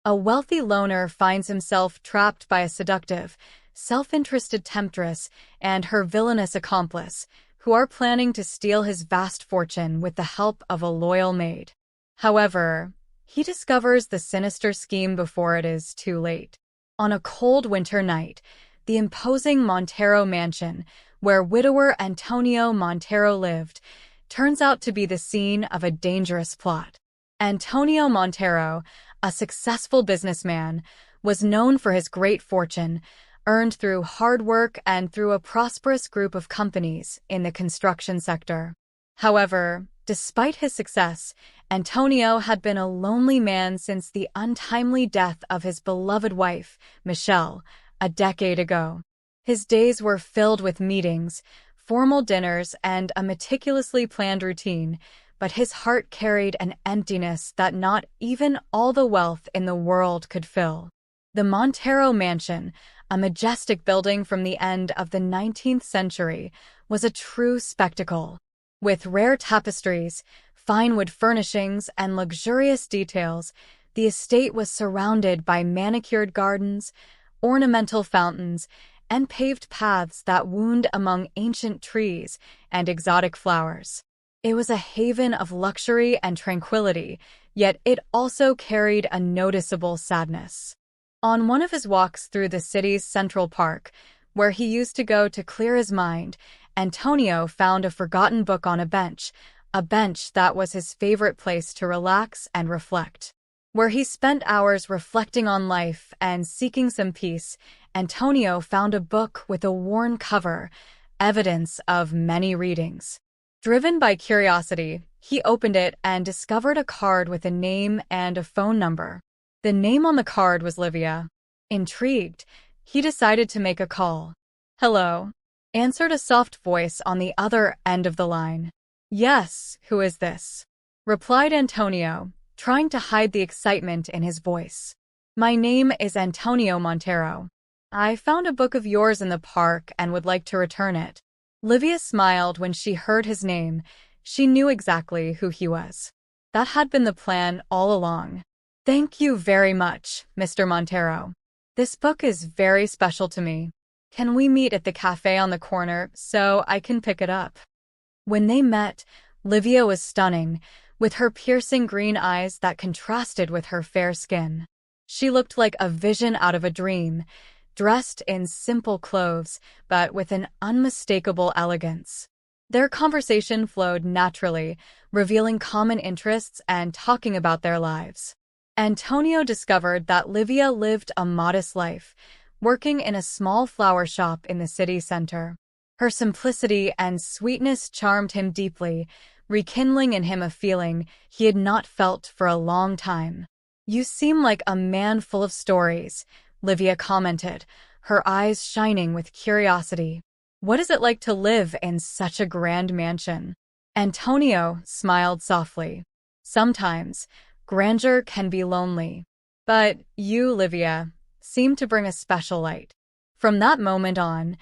A wealthy loner finds himself trapped by a seductive, self-interested temptress and her villainous accomplice, who are planning to steal his vast fortune with the help of a loyal maid. However, he discovers the sinister scheme before it is too late. On a cold winter night, the imposing Montero mansion, where widower Antonio Montero lived, turns out to be the scene of a dangerous plot. Antonio Montero, a successful businessman, was known for his great fortune, earned through hard work and through a prosperous group of companies in the construction sector. However, despite his success, Antonio had been a lonely man since the untimely death of his beloved wife, Michelle, a decade ago. His days were filled with meetings, formal dinners, and a meticulously planned routine, but his heart carried an emptiness that not even all the wealth in the world could fill. The Montero Mansion, a majestic building from the end of the 19th century, was a true spectacle. With rare tapestries, fine wood furnishings, and luxurious details, the estate was surrounded by manicured gardens, ornamental fountains, and paved paths that wound among ancient trees and exotic flowers. It was a haven of luxury and tranquility, yet it also carried a noticeable sadness. On one of his walks through the city's Central Park, where he used to go to clear his mind, Antonio found a forgotten book on a bench that was his favorite place to relax and reflect. Where he spent hours reflecting on life and seeking some peace, Antonio found a book with a worn cover, evidence of many readings. Driven by curiosity, he opened it and discovered a card with a name and a phone number. The name on the card was Livia. Intrigued, he decided to make a call. "Hello," answered a soft voice on the other end of the line. "Yes, who is this?" replied Antonio, trying to hide the excitement in his voice. "My name is Antonio Montero. I found a book of yours in the park and would like to return it." Livia smiled when she heard his name. She knew exactly who he was. That had been the plan all along. "Thank you very much, Mr. Montero. This book is very special to me. Can we meet at the cafe on the corner so I can pick it up?" When they met, Livia was stunning, with her piercing green eyes that contrasted with her fair skin. She looked like a vision out of a dream, dressed in simple clothes, but with an unmistakable elegance. Their conversation flowed naturally, revealing common interests and talking about their lives. Antonio discovered that Livia lived a modest life, working in a small flower shop in the city center. Her simplicity and sweetness charmed him deeply, rekindling in him a feeling he had not felt for a long time. "You seem like a man full of stories," Livia commented, her eyes shining with curiosity. "What is it like to live in such a grand mansion?" Antonio smiled softly. "Sometimes, grandeur can be lonely. But you, Livia, seem to bring a special light." From that moment on,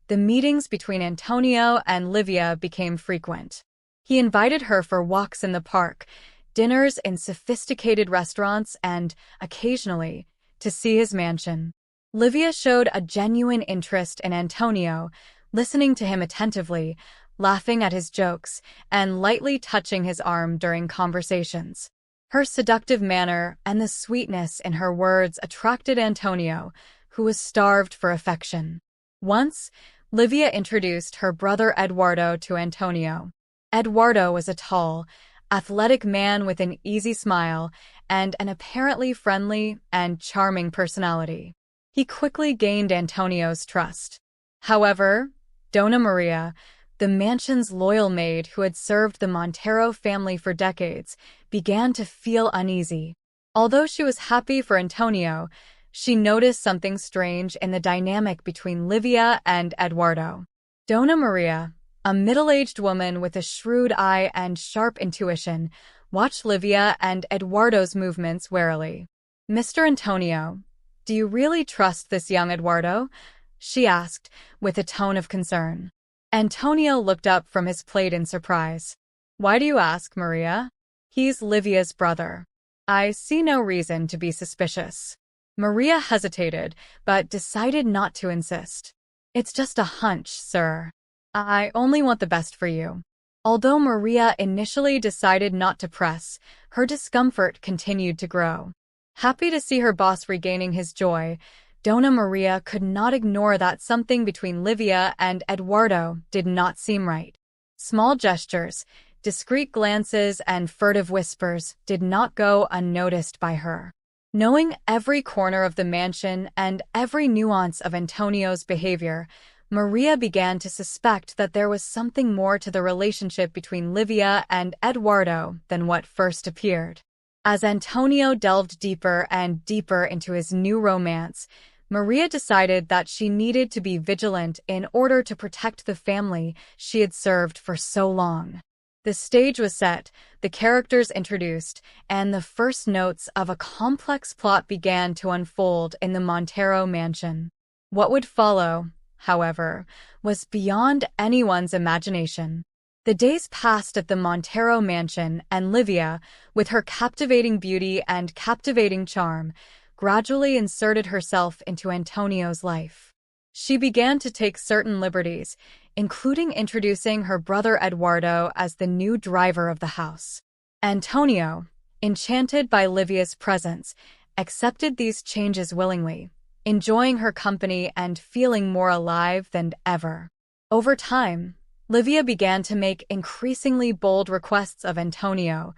the meetings between Antonio and Livia became frequent. He invited her for walks in the park, dinners in sophisticated restaurants, and, occasionally, to see his mansion. Livia showed a genuine interest in Antonio, listening to him attentively, laughing at his jokes, and lightly touching his arm during conversations. Her seductive manner and the sweetness in her words attracted Antonio, who was starved for affection. Once, Livia introduced her brother Eduardo to Antonio. Eduardo was a tall, athletic man with an easy smile and an apparently friendly and charming personality. He quickly gained Antonio's trust. However, Donna Maria, the mansion's loyal maid who had served the Montero family for decades, began to feel uneasy. Although she was happy for Antonio, she noticed something strange in the dynamic between Livia and Eduardo. Donna Maria, a middle-aged woman with a shrewd eye and sharp intuition, watched Livia and Eduardo's movements warily. "Mr. Antonio, do you really trust this young Eduardo?" she asked, with a tone of concern. Antonio looked up from his plate in surprise. "Why do you ask, Maria? He's Livia's brother." I see no reason to be suspicious. Maria hesitated, but decided not to insist. It's just a hunch, sir. I only want the best for you. Although Maria initially decided not to press, her discomfort continued to grow. Happy to see her boss regaining his joy, Donna Maria could not ignore that something between Livia and Eduardo did not seem right. Small gestures, discreet glances, and furtive whispers did not go unnoticed by her. Knowing every corner of the mansion and every nuance of Antonio's behavior, Maria began to suspect that there was something more to the relationship between Livia and Eduardo than what first appeared. As Antonio delved deeper and deeper into his new romance, Maria decided that she needed to be vigilant in order to protect the family she had served for so long. The stage was set, the characters introduced, and the first notes of a complex plot began to unfold in the Montero mansion. What would follow, however, was beyond anyone's imagination. The days passed at the Montero mansion, and Livia, with her captivating beauty and captivating charm, gradually inserted herself into Antonio's life. She began to take certain liberties, including introducing her brother Eduardo as the new driver of the house. Antonio, enchanted by Livia's presence, accepted these changes willingly, enjoying her company and feeling more alive than ever. Over time, Livia began to make increasingly bold requests of Antonio: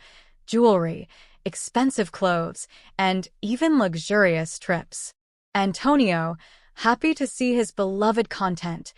jewelry, expensive clothes, and even luxurious trips. Antonio, happy to see his beloved content,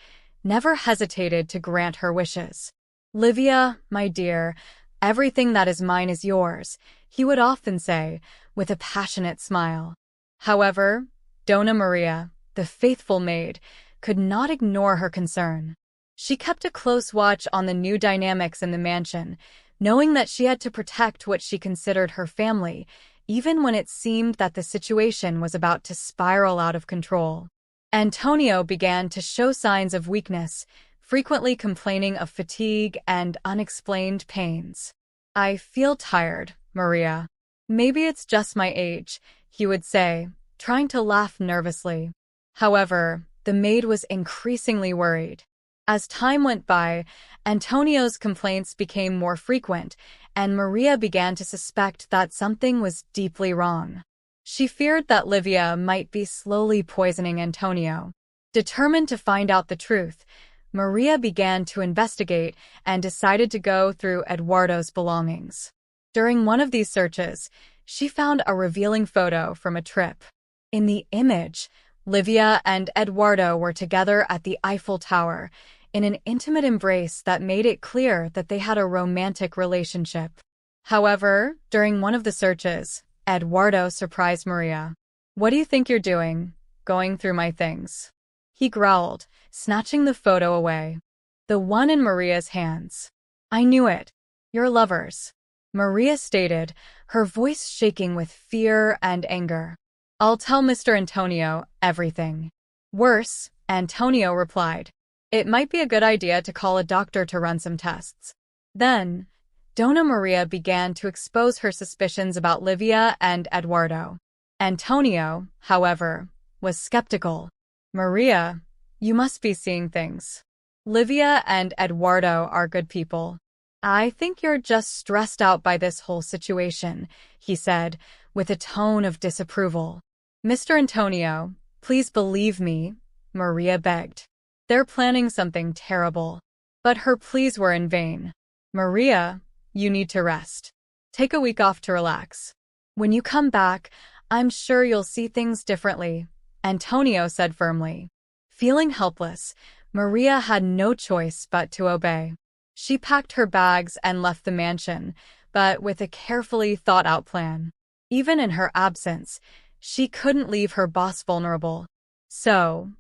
never hesitated to grant her wishes. "Livia, my dear, everything that is mine is yours," he would often say, with a passionate smile. However, Donna Maria, the faithful maid, could not ignore her concern. She kept a close watch on the new dynamics in the mansion, knowing that she had to protect what she considered her family, even when it seemed that the situation was about to spiral out of control. Antonio began to show signs of weakness, frequently complaining of fatigue and unexplained pains. "I feel tired, Maria. Maybe it's just my age," he would say, trying to laugh nervously. However, the maid was increasingly worried. As time went by, Antonio's complaints became more frequent, and Maria began to suspect that something was deeply wrong. She feared that Livia might be slowly poisoning Antonio. Determined to find out the truth, Maria began to investigate and decided to go through Eduardo's belongings. During one of these searches, she found a revealing photo from a trip. In the image, Livia and Eduardo were together at the Eiffel Tower, in an intimate embrace that made it clear that they had a romantic relationship. However, during one of the searches, Eduardo surprised Maria. "What do you think you're doing, going through my things?" he growled, snatching the photo away. The one in Maria's hands. "I knew it. You're lovers," Maria stated, her voice shaking with fear and anger. "I'll tell Mr. Antonio everything." "Worse," Antonio replied. "It might be a good idea to call a doctor to run some tests." Then, Donna Maria began to expose her suspicions about Livia and Eduardo. Antonio, however, was skeptical. "Maria, you must be seeing things. Livia and Eduardo are good people. I think you're just stressed out by this whole situation," he said, with a tone of disapproval. "Mr. Antonio, please believe me," Maria begged. "They're planning something terrible." But her pleas were in vain. "Maria, you need to rest. Take a week off to relax. When you come back, I'm sure you'll see things differently," Antonio said firmly. Feeling helpless, Maria had no choice but to obey. She packed her bags and left the mansion, but with a carefully thought-out plan. Even in her absence, she couldn't leave her boss vulnerable. So,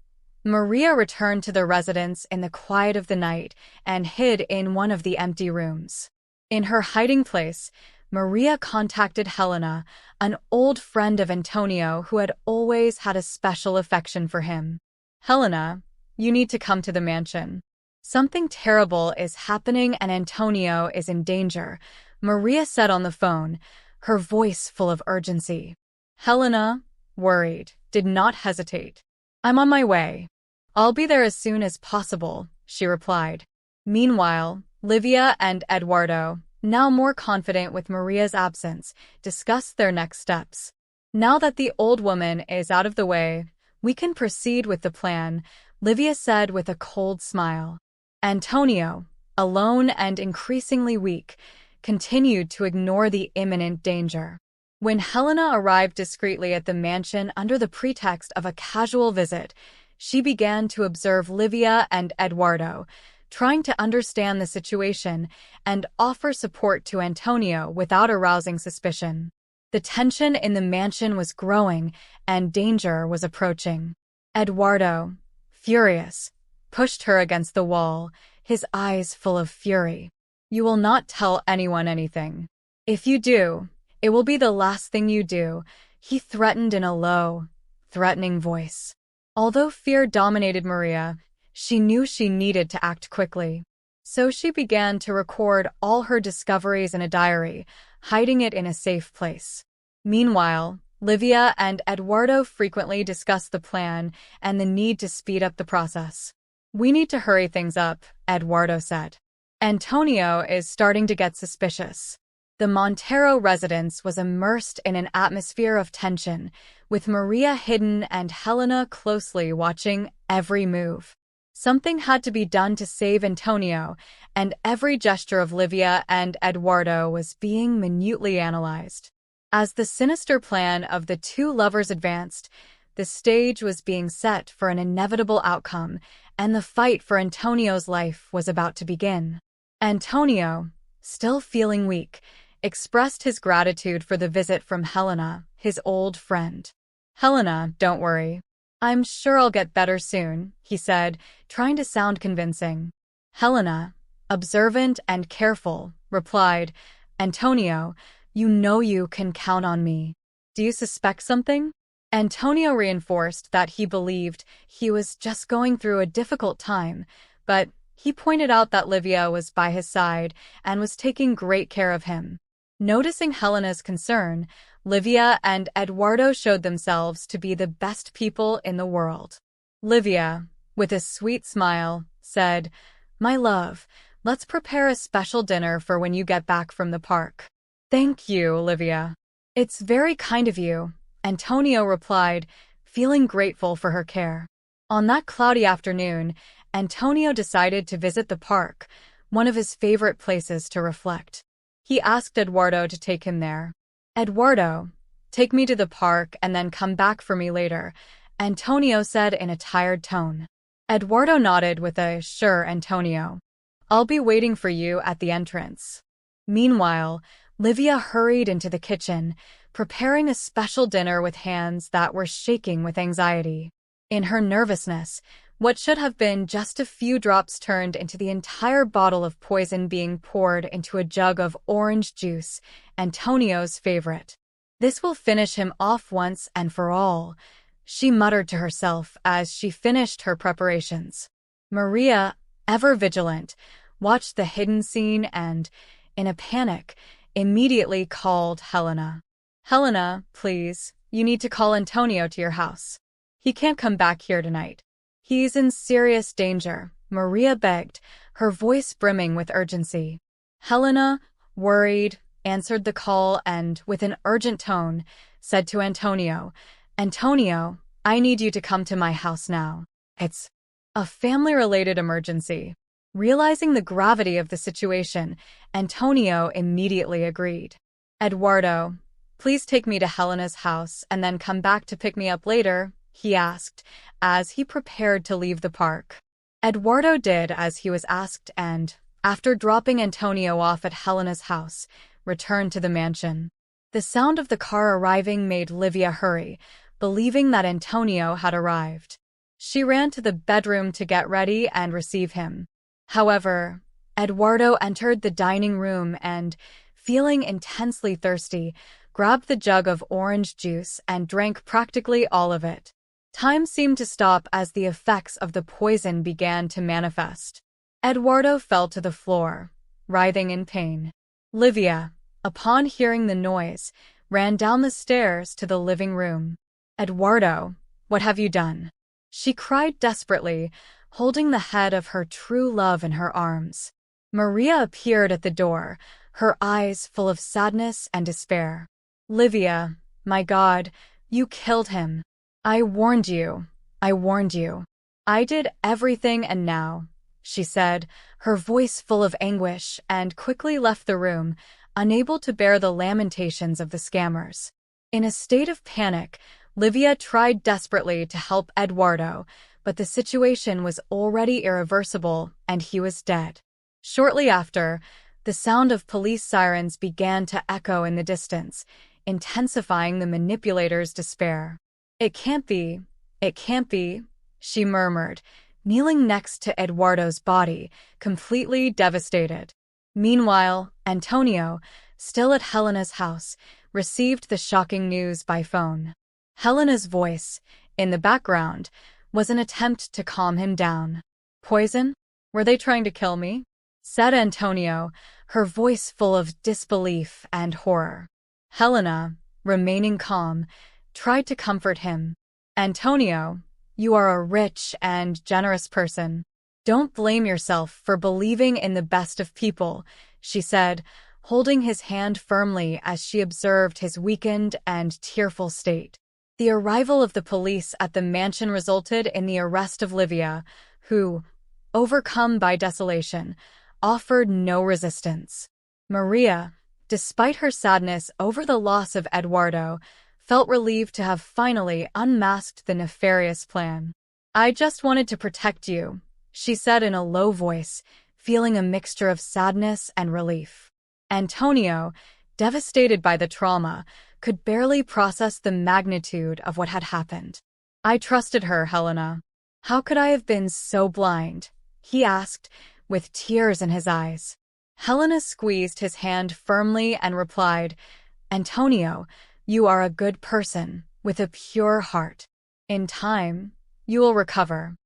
Maria returned to the residence in the quiet of the night and hid in one of the empty rooms. In her hiding place, Maria contacted Helena, an old friend of Antonio who had always had a special affection for him. "Helena, you need to come to the mansion. Something terrible is happening and Antonio is in danger," Maria said on the phone, her voice full of urgency. Helena, worried, did not hesitate. "I'm on my way. I'll be there as soon as possible," she replied. Meanwhile, Livia and Eduardo, now more confident with Maria's absence, discussed their next steps. "Now that the old woman is out of the way, we can proceed with the plan," Livia said with a cold smile. Antonio, alone and increasingly weak, continued to ignore the imminent danger. When Helena arrived discreetly at the mansion under the pretext of a casual visit, she began to observe Livia and Eduardo, trying to understand the situation and offer support to Antonio without arousing suspicion. The tension in the mansion was growing, and danger was approaching. Eduardo, furious, pushed her against the wall, his eyes full of fury. "You will not tell anyone anything. If you do, it will be the last thing you do," he threatened in a low, threatening voice. Although fear dominated Maria, she knew she needed to act quickly. So she began to record all her discoveries in a diary, hiding it in a safe place. Meanwhile, Livia and Eduardo frequently discussed the plan and the need to speed up the process. "We need to hurry things up," Eduardo said. "Antonio is starting to get suspicious." The Montero residence was immersed in an atmosphere of tension, with Maria hidden and Helena closely watching every move. Something had to be done to save Antonio, and every gesture of Livia and Eduardo was being minutely analyzed. As the sinister plan of the two lovers advanced, the stage was being set for an inevitable outcome, and the fight for Antonio's life was about to begin. Antonio, still feeling weak, expressed his gratitude for the visit from Helena, his old friend. "Helena, don't worry. I'm sure I'll get better soon," he said, trying to sound convincing. Helena, observant and careful, replied, "Antonio, you know you can count on me. Do you suspect something?" Antonio reinforced that he believed he was just going through a difficult time, but he pointed out that Livia was by his side and was taking great care of him. Noticing Helena's concern, Livia and Eduardo showed themselves to be the best people in the world. Livia, with a sweet smile, said, "My love, let's prepare a special dinner for when you get back from the park." "Thank you, Livia. It's very kind of you," Antonio replied, feeling grateful for her care. On that cloudy afternoon, Antonio decided to visit the park, one of his favorite places to reflect. He asked Eduardo to take him there. "Eduardo, take me to the park and then come back for me later," Antonio said in a tired tone. Eduardo nodded with a "Sure, Antonio. I'll be waiting for you at the entrance." Meanwhile, Livia hurried into the kitchen, preparing a special dinner with hands that were shaking with anxiety. In her nervousness, what should have been just a few drops turned into the entire bottle of poison being poured into a jug of orange juice, Antonio's favorite. "This will finish him off once and for all," she muttered to herself as she finished her preparations. Maria, ever vigilant, watched the hidden scene and, in a panic, immediately called Helena. "Helena, please, you need to call Antonio to your house. He can't come back here tonight. He's in serious danger," Maria begged, her voice brimming with urgency. Helena, worried, answered the call and, with an urgent tone, said to Antonio, "Antonio, I need you to come to my house now. It's a family-related emergency." Realizing the gravity of the situation, Antonio immediately agreed. "Eduardo, please take me to Helena's house and then come back to pick me up later," he asked, as he prepared to leave the park. Eduardo did as he was asked and, after dropping Antonio off at Helena's house, returned to the mansion. The sound of the car arriving made Livia hurry, believing that Antonio had arrived. She ran to the bedroom to get ready and receive him. However, Eduardo entered the dining room and, feeling intensely thirsty, grabbed the jug of orange juice and drank practically all of it. Time seemed to stop as the effects of the poison began to manifest. Eduardo fell to the floor, writhing in pain. Livia, upon hearing the noise, ran down the stairs to the living room. "Eduardo, what have you done?" she cried desperately, holding the head of her true love in her arms. Maria appeared at the door, her eyes full of sadness and despair. "Livia, my God, you killed him. I warned you. I warned you. I did everything and now," she said, her voice full of anguish, and quickly left the room, unable to bear the lamentations of the scammers. In a state of panic, Livia tried desperately to help Eduardo, but the situation was already irreversible and he was dead. Shortly after, the sound of police sirens began to echo in the distance, intensifying the manipulator's despair. "It can't be, it can't be," she murmured, kneeling next to Eduardo's body, completely devastated. Meanwhile, Antonio, still at Helena's house, received the shocking news by phone. Helena's voice, in the background, was an attempt to calm him down. "Poison? Were they trying to kill me?" said Antonio, her voice full of disbelief and horror. Helena, remaining calm, tried to comfort him. "Antonio, you are a rich and generous person. Don't blame yourself for believing in the best of people," she said, holding his hand firmly as she observed his weakened and tearful state. The arrival of the police at the mansion resulted in the arrest of Livia, who, overcome by desolation, offered no resistance. Maria, despite her sadness over the loss of Eduardo, felt relieved to have finally unmasked the nefarious plan. "I just wanted to protect you," she said in a low voice, feeling a mixture of sadness and relief. Antonio, devastated by the trauma, could barely process the magnitude of what had happened. "I trusted her, Helena. How could I have been so blind?" he asked, with tears in his eyes. Helena squeezed his hand firmly and replied, "Antonio, you are a good person, with a pure heart. In time, you will recover."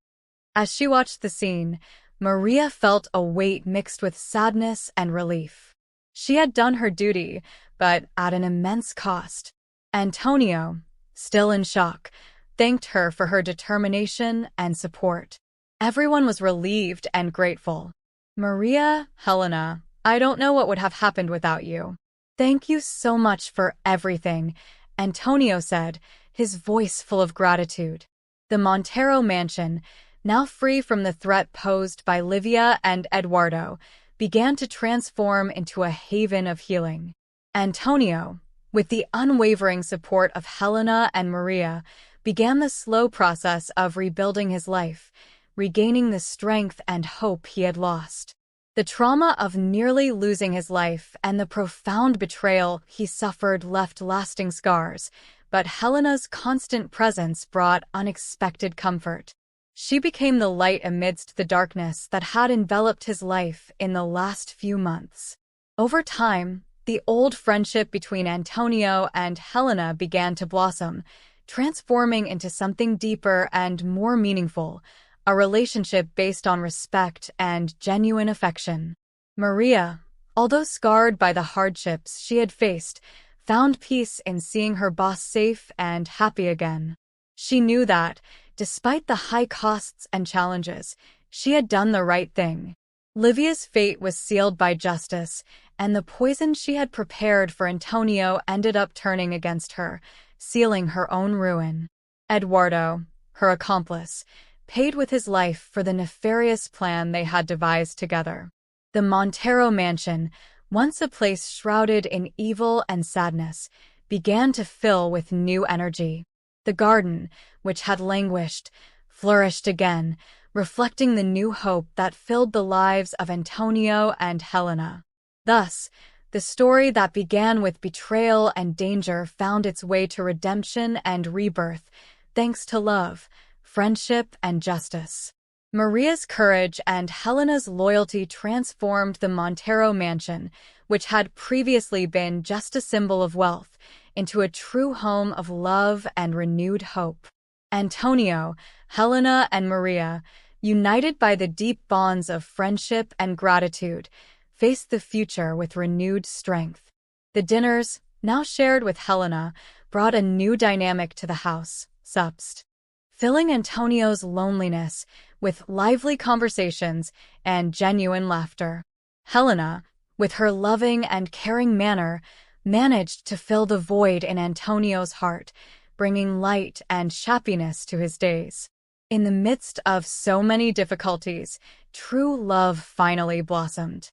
As she watched the scene, Maria felt a weight mixed with sadness and relief. She had done her duty, but at an immense cost. Antonio, still in shock, thanked her for her determination and support. Everyone was relieved and grateful. "Maria, Helena, I don't know what would have happened without you. Thank you so much for everything," Antonio said, his voice full of gratitude. The Montero mansion, now free from the threat posed by Livia and Eduardo, began to transform into a haven of healing. Antonio, with the unwavering support of Helena and Maria, began the slow process of rebuilding his life, regaining the strength and hope he had lost. The trauma of nearly losing his life and the profound betrayal he suffered left lasting scars, but Helena's constant presence brought unexpected comfort. She became the light amidst the darkness that had enveloped his life in the last few months. Over time, the old friendship between Antonio and Helena began to blossom, transforming into something deeper and more meaningful, a relationship based on respect and genuine affection. Maria, although scarred by the hardships she had faced, found peace in seeing her boss safe and happy again. She knew that, despite the high costs and challenges, she had done the right thing. Livia's fate was sealed by justice, and the poison she had prepared for Antonio ended up turning against her, sealing her own ruin. Eduardo, her accomplice, paid with his life for the nefarious plan they had devised together. The Montero mansion, once a place shrouded in evil and sadness, began to fill with new energy. The garden, which had languished, flourished again, reflecting the new hope that filled the lives of Antonio and Helena. Thus, the story that began with betrayal and danger found its way to redemption and rebirth, thanks to love, friendship, and justice. Maria's courage and Helena's loyalty transformed the Montero mansion, which had previously been just a symbol of wealth, into a true home of love and renewed hope. Antonio, Helena, and Maria, united by the deep bonds of friendship and gratitude, faced the future with renewed strength. The dinners, now shared with Helena, brought a new dynamic to the house, supst, filling Antonio's loneliness with lively conversations and genuine laughter. Helena, with her loving and caring manner, managed to fill the void in Antonio's heart, bringing light and happiness to his days. In the midst of so many difficulties, true love finally blossomed.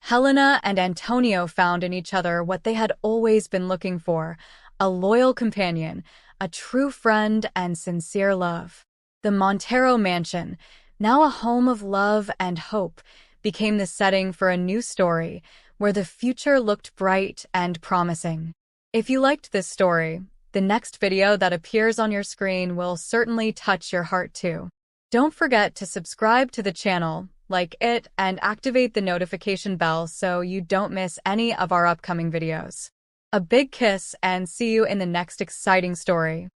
Helena and Antonio found in each other what they had always been looking for: a loyal companion, a true friend, and sincere love. The Montero mansion, now a home of love and hope, became the setting for a new story where the future looked bright and promising. If you liked this story, the next video that appears on your screen will certainly touch your heart too. Don't forget to subscribe to the channel, like it, and activate the notification bell so you don't miss any of our upcoming videos. A big kiss and see you in the next exciting story.